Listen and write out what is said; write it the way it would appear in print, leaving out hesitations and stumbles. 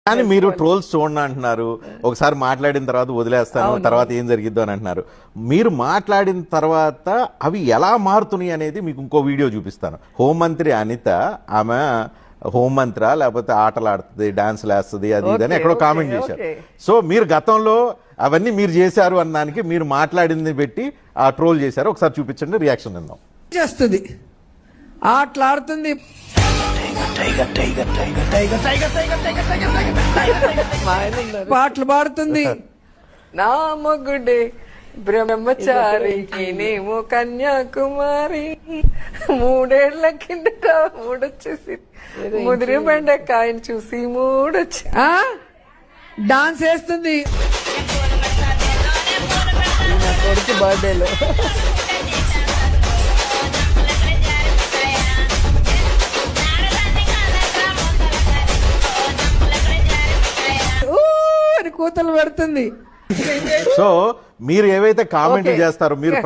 కానీ మీరు ట్రోల్స్ చూడండి అంటున్నారు, ఒకసారి మాట్లాడిన తర్వాత వదిలేస్తాను, తర్వాత ఏం జరిగిద్దో అని అంటున్నారు. మీరు మాట్లాడిన తర్వాత అవి ఎలా మారుతున్నాయి అనేది మీకు ఇంకో వీడియో చూపిస్తాను. హోంమంత్రి అనిత, ఆమె హోంమంత్రి లేకపోతే ఆటలు ఆడుతుంది, డాన్స్లు వేస్తుంది, అది ఇదని ఎక్కడో కామెంట్ చేశారు. సో మీరు గతంలో అవన్నీ మీరు చేశారు అన్నానికి మీరు మాట్లాడింది పెట్టి ఆ ట్రోల్ చేశారు. ఒకసారి చూపించండి, రియాక్షన్ విందాం. చేస్తుంది, ఆటలాడుతుంది, పాటలు పాడుతుంది. నా మొగుడే బ్రహ్మచారికి నేమో కన్యాకుమారి, మూడేళ్ల కిందట మూడొచ్చేసి ముదిరి బెండకాయని చూసి మూడొచ్చి డాన్స్ వేస్తుంది. కొడుకు బర్త్డేలో కూతలు పెడుతుంది. సో మీరు ఏవైతే కామెంట్ చేస్తారో మీరు